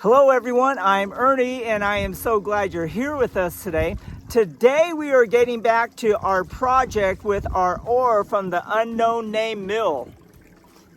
Hello everyone, I'm Ernie and I am so glad you're here with us today. Today we are getting back to our project with our ore from the unknown name mill.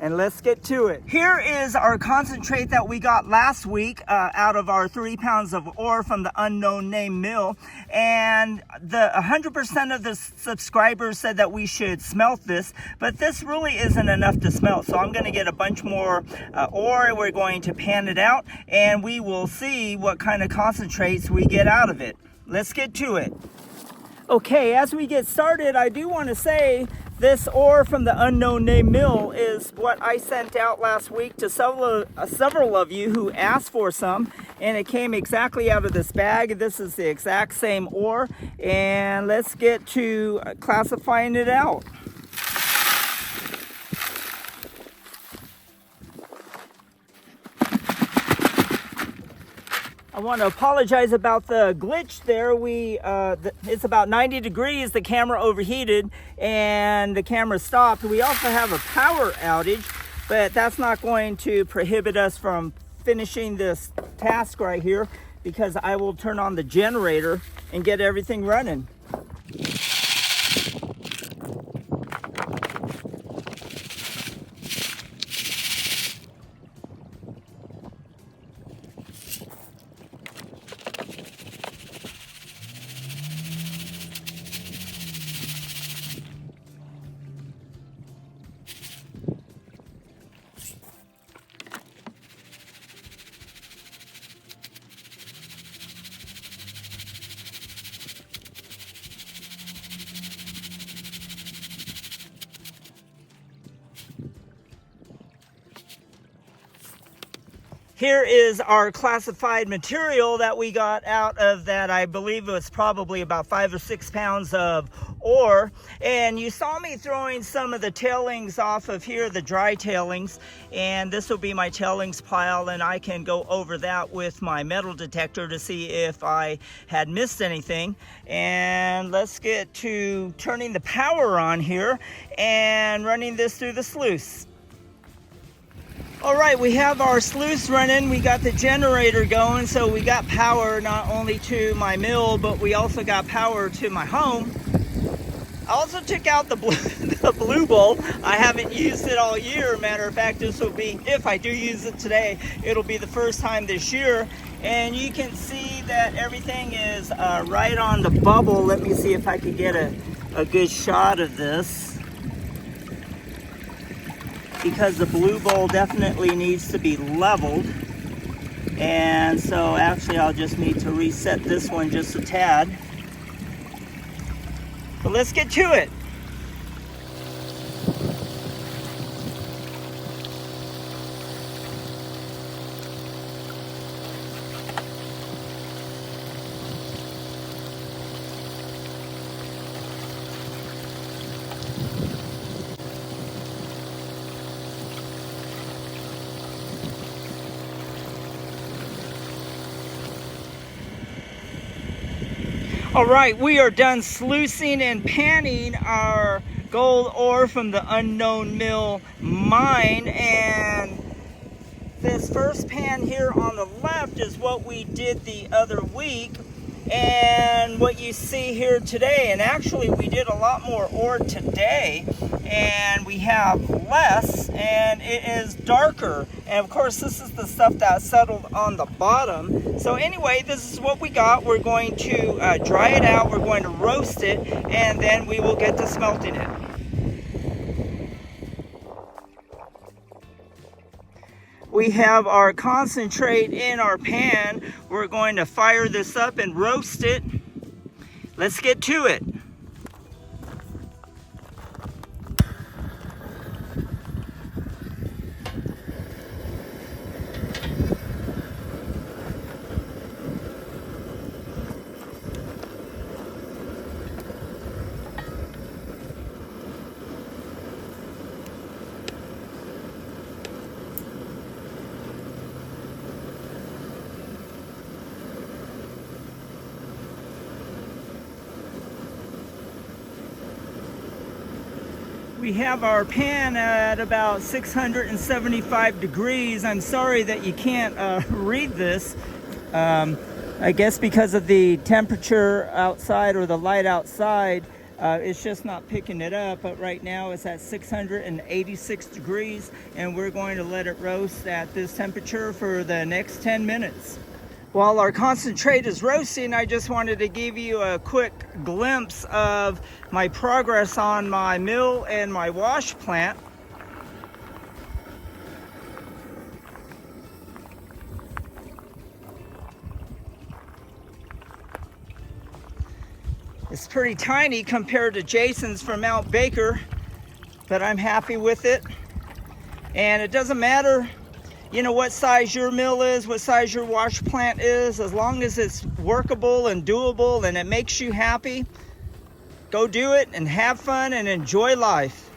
And let's get to it. Here is our concentrate that we got last week out of our 3 pounds of ore from the unknown name mill. And the 100% of the subscribers said that we should smelt this, but this really isn't enough to smelt. So I'm going to get a bunch more ore. We're going to pan it out and we will see what kind of concentrates we get out of it. Let's get to it. Okay, as we get started, I do want to say this ore from the unknown name mill is what I sent out last week to several of you who asked for some, and it came exactly out of this bag. This is the exact same ore, and let's get to classifying it out. I want to apologize about the glitch there. It's about 90 degrees, the camera overheated and the camera stopped. We also have a power outage, but that's not going to prohibit us from finishing this task right here because I will turn on the generator and get everything running. Here is our classified material that we got out of that. I believe it was probably about 5 or 6 pounds of ore. And you saw me throwing some of the tailings off of here, the dry tailings. And this will be my tailings pile, and I can go over that with my metal detector to see if I had missed anything. And let's get to turning the power on here and running this through the sluice. All right, we have our sluice running. We got the generator going, so we got power not only to my mill, but we also got power to my home. I also took out the blue bowl. I haven't used it all year. Matter of fact, this will be, if I do use it today, it'll be the first time this year. And you can see that everything is right on the bubble. Let me see if I could get a good shot of this, because the blue bowl definitely needs to be leveled. And so actually I'll just need to reset this one just a tad. But let's get to it. All right, we are done sluicing and panning our gold ore from the unknown mill mine. And this first pan here on the left is what we did the other week and what you see here today. And actually we did a lot more ore today, and we have less, and it is darker. And of course this is the stuff that settled on the bottom. So anyway, this is what we got. We're going to dry it out, we're going to roast it, and then we will get to smelting it. We have our concentrate in our pan. We're going to fire this up and roast it. Let's get to it. We have our pan at about 675 degrees. I'm sorry that you can't read this. I guess because of the temperature outside or the light outside, it's just not picking it up. But right now it's at 686 degrees, and we're going to let it roast at this temperature for the next 10 minutes. While our concentrate is roasting, I just wanted to give you a quick glimpse of my progress on my mill and my wash plant. It's pretty tiny compared to Jason's from Mount Baker, but I'm happy with it. And it doesn't matter, you know, what size your mill is, what size your wash plant is, as long as it's workable and doable and it makes you happy, go do it and have fun and enjoy life.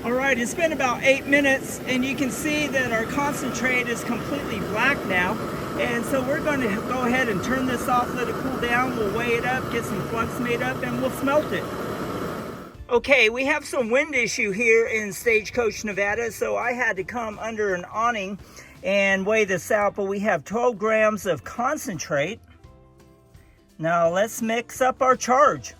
All right, it's been about 8 minutes, and you can see that our concentrate is completely black now. And so we're going to go ahead and turn this off, let it cool down. We'll weigh it up, get some flux made up, and we'll smelt it. Okay, we have some wind issue here in Stagecoach, Nevada, so I had to come under an awning and weigh this out, but we have 12 grams of concentrate. Now let's mix up our charge.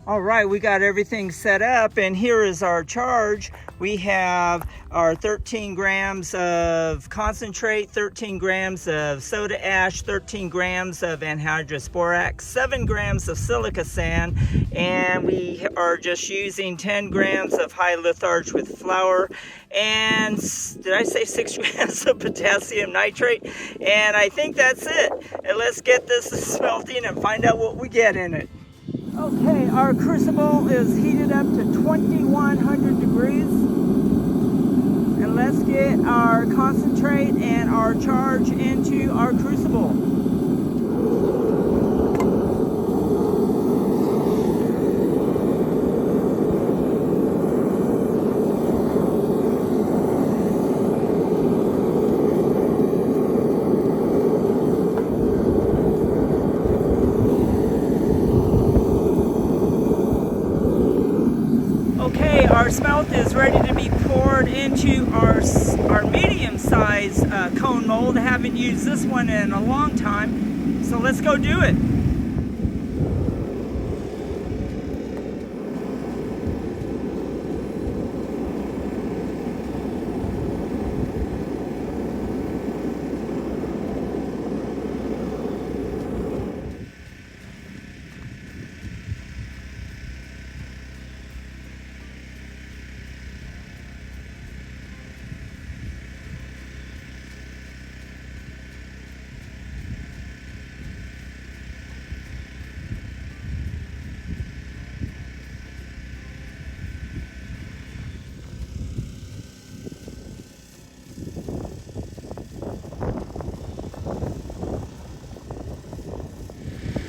All right, we got everything set up, and here is our charge. We have our 13 grams of concentrate, 13 grams of soda ash, 13 grams of anhydrous borax, 7 grams of silica sand, and we are just using 10 grams of high litharge with flour, and did I say 6 grams of potassium nitrate? And I think that's it. And let's get this smelting and find out what we get in it. Okay, our crucible is heated up to 2100 degrees. And let's get our concentrate and our charge into our crucible. Our smelt is ready to be poured into our medium-sized cone mold. I haven't used this one in a long time, so let's go do it.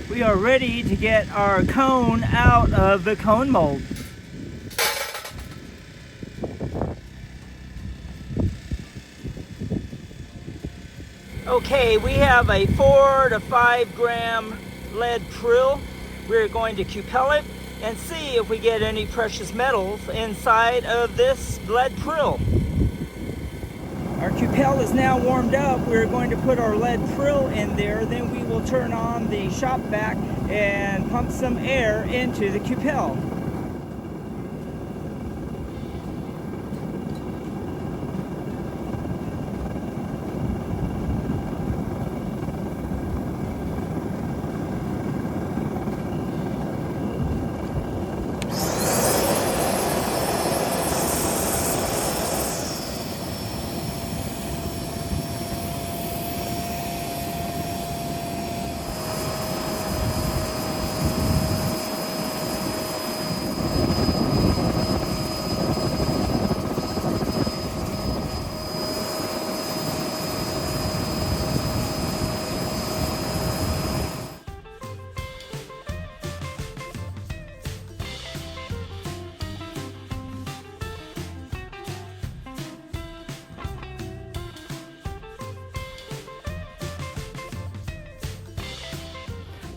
We are ready to get our cone out of the cone mold. Okay, we have a 4 to 5 gram lead prill. We're going to Cupel it and see if we get any precious metals inside of this lead prill. Our Cupel is now warmed up. We're going to put our lead prill in there, then we will turn on the shop vac and pump some air into the Cupel.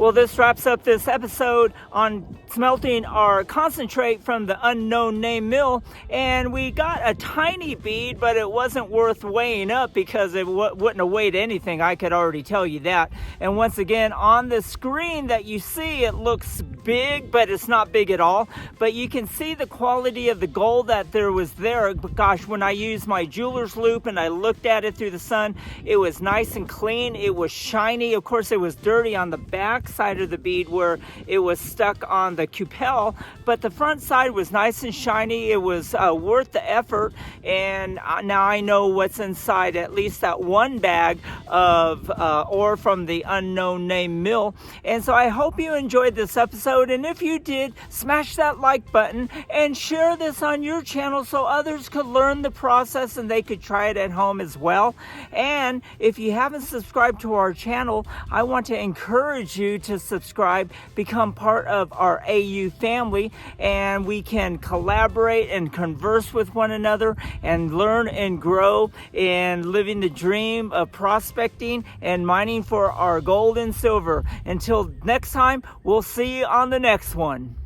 Well, this wraps up this episode on smelting our concentrate from the unknown name mill. And we got a tiny bead, but it wasn't worth weighing up because it wouldn't have weighed anything. I could already tell you that. And once again, on the screen that you see, it looks big, but it's not big at all. But you can see the quality of the gold that there was there. But gosh, when I used my jeweler's loupe and I looked at it through the sun, it was nice and clean. It was shiny. Of course, it was dirty on the back side of the bead where it was stuck on the cupel, but the front side was nice and shiny. It was worth the effort, and now I know what's inside at least that one bag of ore from the unknown name mill. And so I hope you enjoyed this episode, and if you did, smash that like button and share this on your channel so others could learn the process and they could try it at home as well. And if you haven't subscribed to our channel, I want to encourage you to subscribe, become part of our AU family, and we can collaborate and converse with one another and learn and grow in living the dream of prospecting and mining for our gold and silver. Until next time, we'll see you on the next one.